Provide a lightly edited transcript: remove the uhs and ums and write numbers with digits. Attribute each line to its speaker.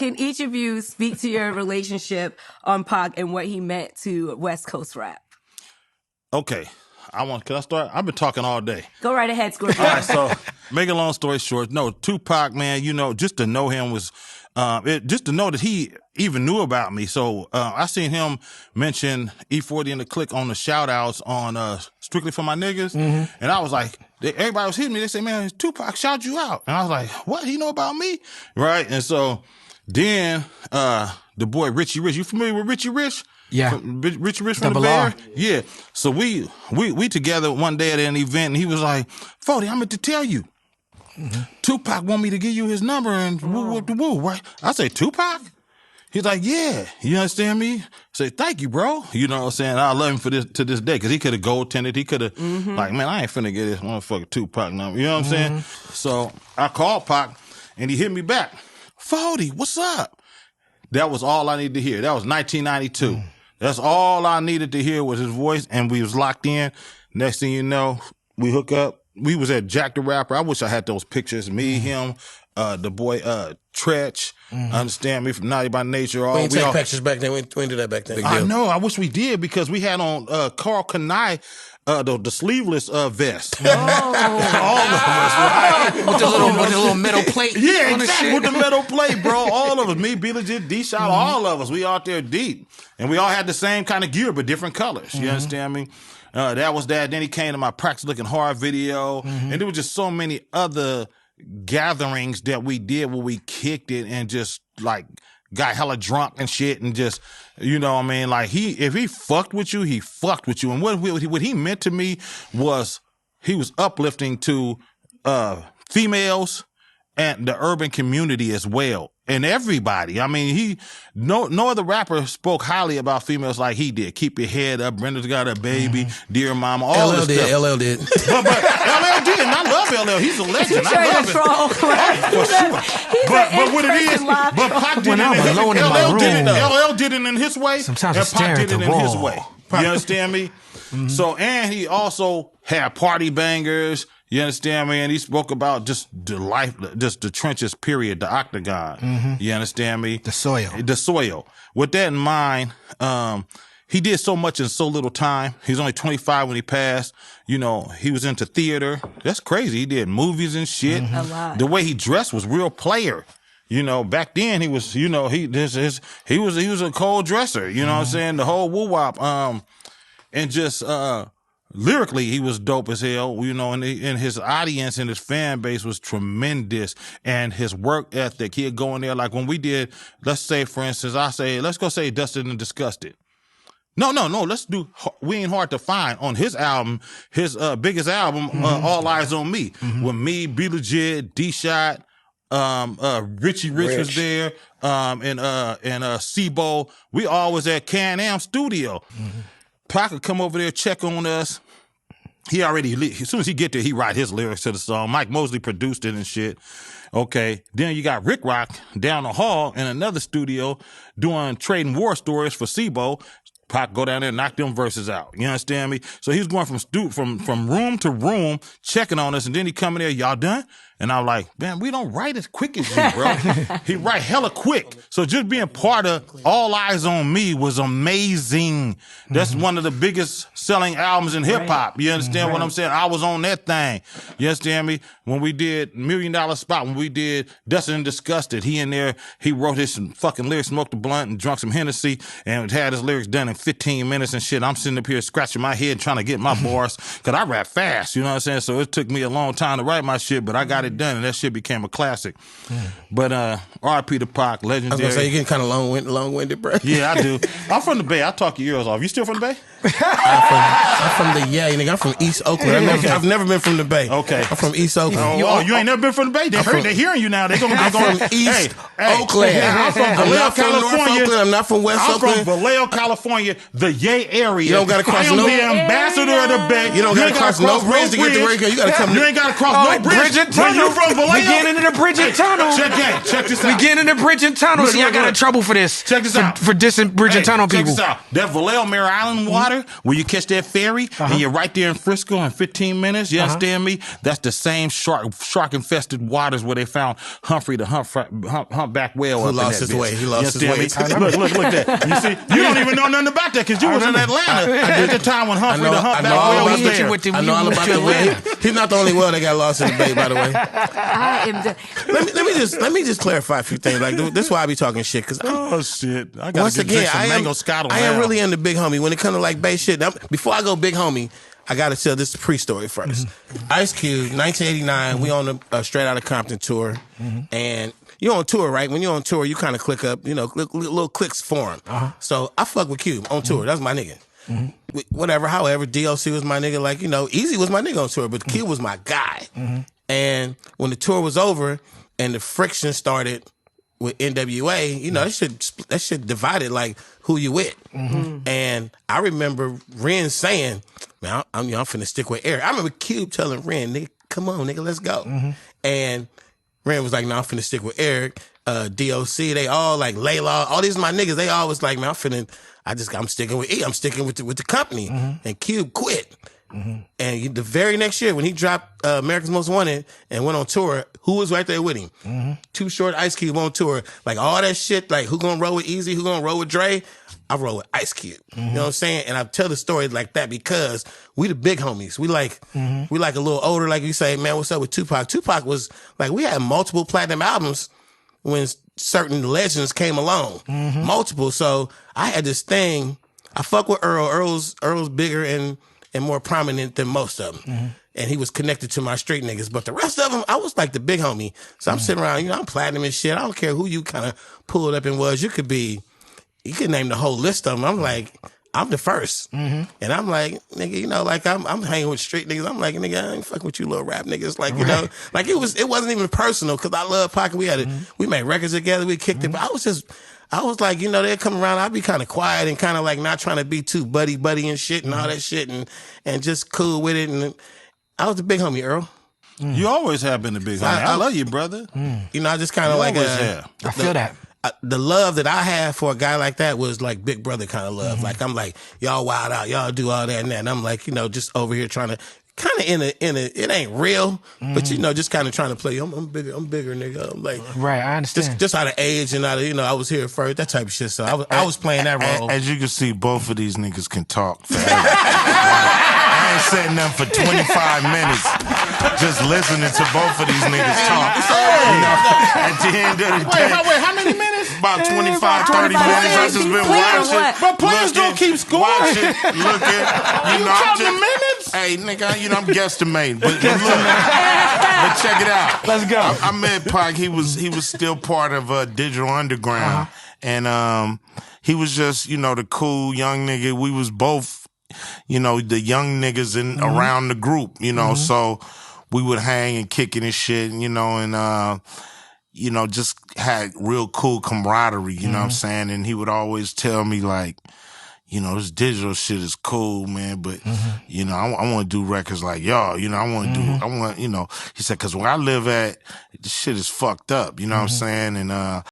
Speaker 1: can each of you speak to your relationship on Pac and what he meant to West Coast rap?
Speaker 2: Okay. Can I start? I've been talking all day.
Speaker 1: Go right ahead, Scorpio.
Speaker 2: All right, so make a long story short, no, Tupac, man, just to know him was, just to know that he even knew about me. So I seen him mention E40 and the Click on the shout outs on Strictly for My Niggas. Mm-hmm. And I was like, everybody was hitting me. They say, man, Tupac shout you out. And I was like, what? He know about me? Right. And so then the boy Richie Rich, you familiar with Richie Rich?
Speaker 3: Yeah.
Speaker 2: Richie Rich from the Bear? Yeah. So we together one day at an event, and he was like, Fody, I meant to tell you. Mm-hmm. Tupac want me to give you his number and woo, right? I say, Tupac? He's like, yeah. You understand me? I say, thank you, bro. You know what I'm saying? I love him for this to this day, because he could have goaltended. He could have, like, man, I ain't finna get this motherfucker Tupac number. You know what I'm saying? So I called Pac, and he hit me back. Fody, what's up? That was all I needed to hear. That was 1992. That's all I needed to hear was his voice, and we was locked in. Next thing you know, we hook up. We was at Jack the Rapper. I wish I had those pictures. Me, him, the boy Tretch. Understand me, from Naughty by Nature.
Speaker 4: We didn't take pictures back then. We didn't do that back then.
Speaker 2: I know. I wish we did, because we had on Carl Kanai, the sleeveless vest. All of us, right?
Speaker 3: With the little metal plate.
Speaker 2: Yeah, exactly. With the metal plate, bro. All of us. Me, Be Legit, D-Shot, all of us. We out there deep. And we all had the same kind of gear, but different colors. You understand me? That was that. Then he came to my Practice Looking Hard video. And there was just so many other gatherings that we did where we kicked it and just like got hella drunk and shit, and just, you know what I mean? Like, if he fucked with you, he fucked with you. And what he meant to me was he was uplifting to females and the urban community as well. And everybody. I mean, no other rapper spoke highly about females like he did. Keep your head up. Brenda's got a baby. Dear Mama. All this stuff.
Speaker 4: LL did.
Speaker 2: But LL did, and I love LL. He's a legend. I love it. For sure. But what it is, but Pac did it. LL did it in his way.
Speaker 3: Sometimes
Speaker 2: and Pac did it in his way. You understand me? So, and he also had party bangers. You understand me? And he spoke about just the life, just the trenches, period, the octagon. You understand me?
Speaker 3: The soil.
Speaker 2: With that in mind, he did so much in so little time. He was only 25 when he passed. You know, he was into theater. That's crazy. He did movies and shit.
Speaker 1: A lot.
Speaker 2: The way he dressed was real player. You know, back then he was, you know, he was a cold dresser. You know what I'm saying? The whole woo-wop. And just lyrically, he was dope as hell, you know, and his audience and his fan base was tremendous. And his work ethic, he'd go in there, like when we did, let's say, for instance, let's go say Dusted and Disgusted. No, let's do We Ain't Hard to Find on his album, his biggest album, All Eyes on Me. With me, Be Legit, D-Shot, Richie Rich was there, and Sebo. We all was at Can-Am Studio. Pac would come over there, check on us. As soon as he get there, he write his lyrics to the song. Mike Mosley produced it and shit. Okay. Then you got Rick Rock down the hall in another studio doing trading war stories for Sebo. Pac go down there and knock them verses out. You understand me? So he's going from room to room, checking on us, and then he come in there, y'all done? And I'm like, man, we don't write as quick as you, bro. He write hella quick. So just being part of All Eyes on Me was amazing. That's one of the biggest selling albums in hip hop. You understand what I'm saying? I was on that thing. You understand me? When we did $1 Million Spot, when we did Dusted and Disgusted, he in there, he wrote his fucking lyrics, smoked a blunt and drunk some Hennessy, and had his lyrics done in 15 minutes and shit. I'm sitting up here scratching my head trying to get my bars, because I rap fast, you know what I'm saying? So it took me a long time to write my shit, but I got it done, and that shit became a classic. But R.I.P. to Pac, legendary.
Speaker 4: I was gonna say, you're getting kind of long-winded, bro.
Speaker 2: Yeah, I do. I'm from the Bay. I talk your ears off. You still from the Bay?
Speaker 4: I'm from the nigga. I'm from East Oakland. I've never been from the Bay.
Speaker 2: Okay.
Speaker 4: I'm from East Oakland.
Speaker 2: Oh, you ain't never been from the Bay? They're hearing you now. They're going
Speaker 4: from East Oakland.
Speaker 2: I'm from Vallejo, California.
Speaker 4: I'm not from West Oakland.
Speaker 2: I'm from Vallejo, California, the Yay area.
Speaker 4: You don't got to cross
Speaker 2: I am the ambassador of the Bay.
Speaker 4: You don't got to cross no bridge to get to Rico. You got to come.
Speaker 2: You ain't got to cross no bridge.
Speaker 3: Bridge and tunnel.
Speaker 2: You from Vallejo?
Speaker 3: We getting into the bridge and tunnel.
Speaker 2: Check this out.
Speaker 3: We getting into bridge and tunnel. See, I got in trouble for this.
Speaker 2: Check this out.
Speaker 3: For dissing bridge and tunnel people.
Speaker 2: Check this out. That Vallejo Mare Island water. water where you catch that ferry and you're right there in Frisco in 15 minutes. You understand me? That's the same shark infested waters where they found Humphrey the humpback whale.
Speaker 4: Who lost his way? He lost his way.
Speaker 2: Look that. You see, you don't even know nothing about that because you was in Atlanta at the time when Humphrey the humpback whale was there.
Speaker 4: I know all about the whale. He's not the only whale that got lost in the bay, by the way. Let me just clarify a few things. Like this is why I be talking shit. Cause
Speaker 2: oh shit! I gotta
Speaker 4: once again,
Speaker 2: some mango scottle.
Speaker 4: I am really into big homie when it comes to like bay shit. Now, before I go big homie, I gotta tell this pre-story first. Ice Cube, 1989. We on the Straight Outta Compton tour, and you're on tour, right? When you're on tour, you kind of click up, little clicks form. So I fuck with Cube on tour. That's my nigga. Whatever, however, DLC was my nigga. Like, Easy was my nigga on tour, but Cube was my guy. And when the tour was over and the friction started with NWA, that shit divided like who you with. And I remember Ren saying, man, I'm finna stick with Eric. I remember Cube telling Ren, nigga, come on, nigga, let's go. And Ren was like, no, I'm finna stick with Eric. DOC, they all like Layla, all these my niggas, they always like, man, I'm sticking with E. I'm sticking with the company. And Cube quit. And the very next year when he dropped America's Most Wanted and went on tour, who was right there with him? Too Short, Ice Cube on tour. Like all that shit, like who gonna roll with Easy, who gonna roll with Dre? I roll with Ice Cube. You know what I'm saying? And I tell the story like that because we the big homies. We like a little older, like you say, man, what's up with Tupac? Tupac was like, we had multiple platinum albums when certain legends came along. Multiple. So I had this thing. I fuck with Earl. Earl's bigger and more prominent than most of them. And he was connected to my street niggas. But the rest of them, I was like the big homie. So I'm sitting around, I'm platinum and shit. I don't care who you kind of pulled up and was. You could name the whole list of them. I'm like, I'm the first. And I'm like, nigga, like I'm hanging with street niggas. I'm like, nigga, I ain't fucking with you little rap niggas. Like, like it wasn't even personal because I love Pocket. We made records together. We kicked it. But I was like, they'd come around. I'd be kind of quiet and kind of like not trying to be too buddy and shit and all that shit and just cool with it. And I was the big homie, Earl.
Speaker 2: You always have been the big homie. I love you, brother.
Speaker 4: I just kind of like
Speaker 3: I feel that.
Speaker 4: The love that I have for a guy like that was like big brother kind of love. Like I'm like, y'all wild out, y'all do all that and that. And I'm like, just over here trying to kind of in a it ain't real, but just kind of trying to play. I'm bigger, nigga. I'm like,
Speaker 3: right, I understand.
Speaker 4: Just out of age and out of I was here first, that type of shit. So I was playing that role.
Speaker 5: As you can see, both of these niggas can talk forever. I ain't saying nothing for 25 minutes. Just listening to both of these niggas talk. At the end of the day.
Speaker 2: Wait, how many minutes?
Speaker 5: About 25, 30 minutes. I just been watching.
Speaker 2: But players don't keep scoring.
Speaker 5: Watching, looking.
Speaker 2: You counting the minutes?
Speaker 5: Hey, nigga, I'm guesstimating. But look, but check it out.
Speaker 3: Let's go.
Speaker 5: I met Pac. He was still part of Digital Underground. And he was just, the cool young nigga. We was both, the young niggas around the group, so we would hang and kick it and shit, and just had real cool camaraderie, you know what I'm saying? And he would always tell me like, this digital shit is cool, man, but, I want to do records like y'all, he said, cause where I live at, this shit is fucked up, you know what I'm saying? And,